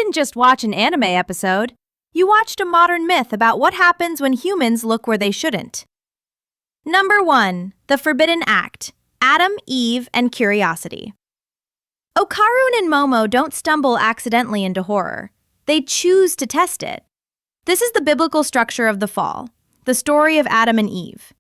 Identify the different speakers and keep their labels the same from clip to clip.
Speaker 1: didn't just watch an anime episode. You watched a modern myth about what happens when humans look where they shouldn't. Number 1. The Forbidden Act. Adam, Eve, and Curiosity. Okarun and Momo don't stumble accidentally into horror. They choose to test it. This is the biblical structure of the fall, the story of Adam and Eve.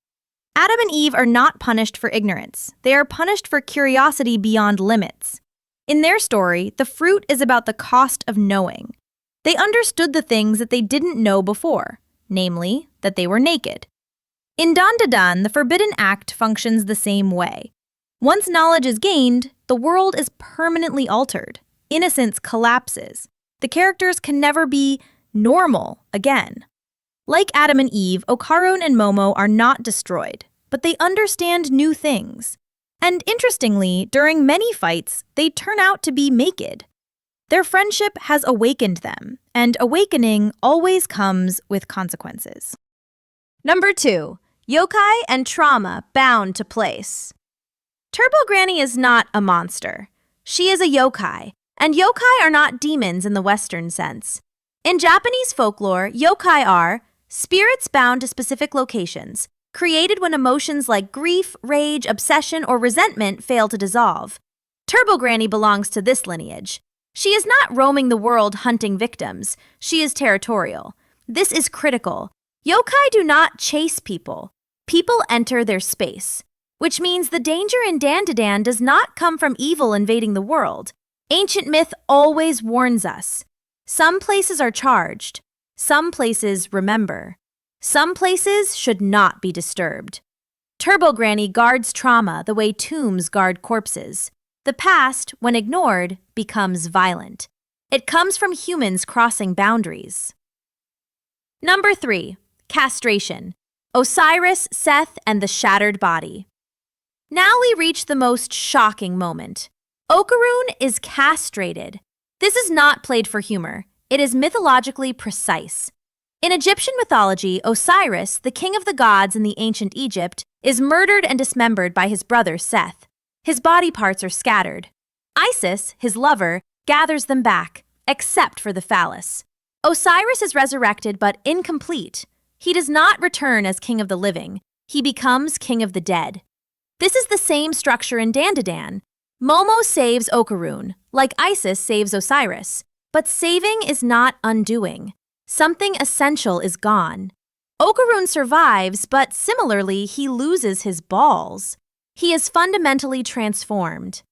Speaker 1: Adam and Eve are not punished for ignorance. They are punished for curiosity beyond limits. In their story, the fruit is about the cost of knowing. They understood the things that they didn't know before, namely, that they were naked. In Dandadan, the Forbidden Act functions the same way. Once knowledge is gained, the world is permanently altered. Innocence collapses. The characters can never be normal again. Like Adam and Eve, Okarun and Momo are not destroyed, but they understand new things. And interestingly, during many fights, they turn out to be naked. Their friendship has awakened them, and awakening always comes with consequences. Number 2. Yokai and trauma bound to place. Turbo Granny is not a monster. She is a yokai, and yokai are not demons in the Western sense. In Japanese folklore, yokai are spirits bound to specific locations, created when emotions like grief, rage, obsession, or resentment fail to dissolve. Turbo Granny belongs to this lineage. She is not roaming the world hunting victims. She is territorial. This is critical. Yokai do not chase people. People enter their space, which means the danger in Dandadan does not come from evil invading the world. Ancient myth always warns us. Some places are charged. Some places remember. Some places should not be disturbed. Turbo Granny guards trauma the way tombs guard corpses. The past, when ignored, becomes violent. It comes from humans crossing boundaries. Number 3. Castration. Osiris, Seth, and the Shattered Body. Now we reach the most shocking moment. Okarun is castrated. This is not played for humor. It is mythologically precise. In Egyptian mythology, Osiris, the king of the gods in the ancient Egypt, is murdered and dismembered by his brother Seth. His body parts are scattered. Isis, his lover, gathers them back, except for the phallus. Osiris is resurrected but incomplete. He does not return as king of the living. He becomes king of the dead. This is the same structure in Dandadan. Momo saves Okarun, like Isis saves Osiris. But saving is not undoing. Something essential is gone. Okarun survives, but similarly, he loses his balls. He is fundamentally transformed.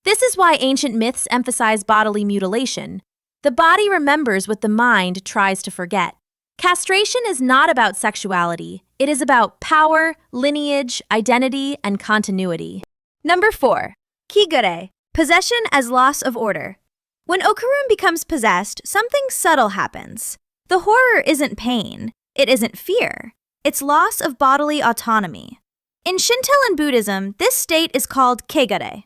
Speaker 1: This is why ancient myths emphasize bodily mutilation. The body remembers what the mind tries to forget. Castration is not about sexuality. It is about power, lineage, identity, and continuity. Number 4. Kegare. Possession as loss of order. When Okarun becomes possessed, something subtle happens. The horror isn't pain. It isn't fear. It's loss of bodily autonomy. In Shinto and Buddhism, this state is called Kegare.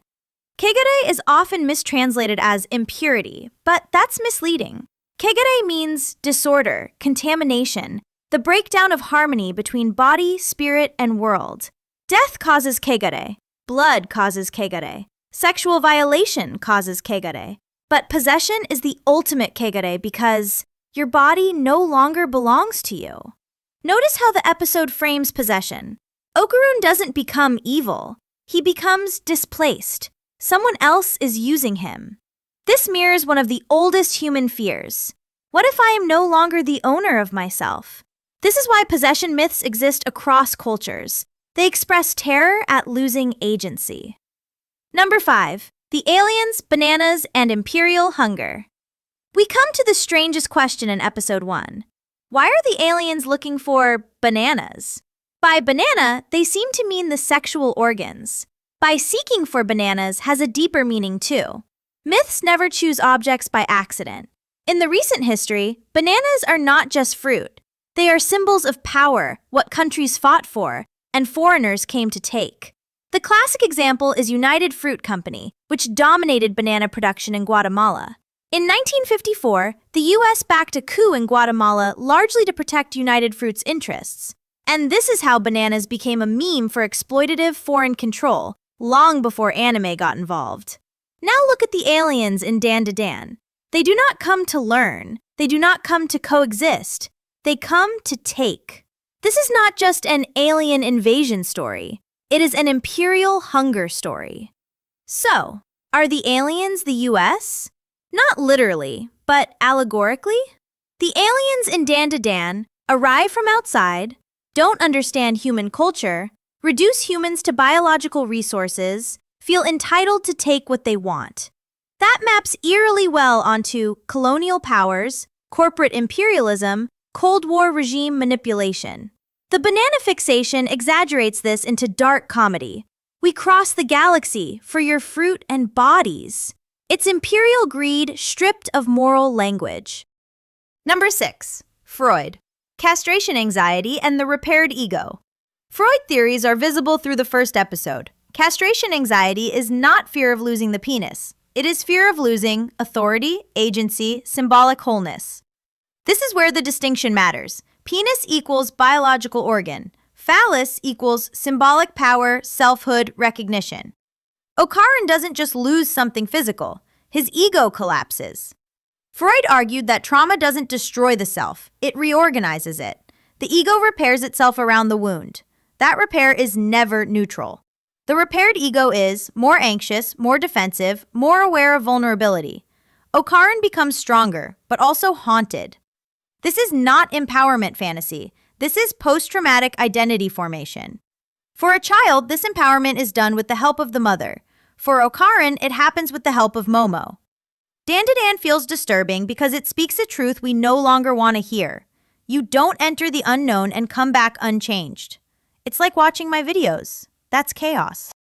Speaker 1: Kegare is often mistranslated as impurity, but that's misleading. Kegare means disorder, contamination, the breakdown of harmony between body, spirit, and world. Death causes Kegare. Blood causes Kegare. Sexual violation causes Kegare. But possession is the ultimate Kegare because your body no longer belongs to you. Notice how the episode frames possession. Okarun doesn't become evil. He becomes displaced. Someone else is using him. This mirrors one of the oldest human fears. What if I am no longer the owner of myself? This is why possession myths exist across cultures. They express terror at losing agency. Number 5. The aliens, bananas, and Imperial hunger. We come to the strangest question in episode 1. Why are the aliens looking for bananas? By banana, they seem to mean the sexual organs. By seeking for bananas has a deeper meaning too. Myths never choose objects by accident. In the recent history, bananas are not just fruit. They are symbols of power, what countries fought for, and foreigners came to take. The classic example is United Fruit Company, which dominated banana production in Guatemala. In 1954, the U.S. backed a coup in Guatemala largely to protect United Fruit's interests. And this is how bananas became a meme for exploitative foreign control, long before anime got involved. Now look at the aliens in Dandadan. They do not come to learn. They do not come to coexist. They come to take. This is not just an alien invasion story. It is an imperial hunger story. So, are the aliens the US? Not literally, but allegorically? The aliens in Dan to Dan arrive from outside, don't understand human culture, reduce humans to biological resources, feel entitled to take what they want. That maps eerily well onto colonial powers, corporate imperialism, Cold War regime manipulation. The banana fixation exaggerates this into dark comedy. We cross the galaxy for your fruit and bodies. It's imperial greed stripped of moral language. Number 6. Freud. Castration anxiety and the repaired ego. Freud theories are visible through the first episode. Castration anxiety is not fear of losing the penis. It is fear of losing authority, agency, symbolic wholeness. This is where the distinction matters. Penis equals biological organ. Phallus equals symbolic power, selfhood, recognition. Okaran doesn't just lose something physical. His ego collapses. Freud argued that trauma doesn't destroy the self. It reorganizes it. The ego repairs itself around the wound. That repair is never neutral. The repaired ego is more anxious, more defensive, more aware of vulnerability. Okaran becomes stronger, but also haunted. This is not empowerment fantasy. This is post-traumatic identity formation. For a child, this empowerment is done with the help of the mother. For Okaran, it happens with the help of Momo. Dan to Dan feels disturbing because it speaks a truth we no longer want to hear. You don't enter the unknown and come back unchanged. It's like watching my videos. That's chaos.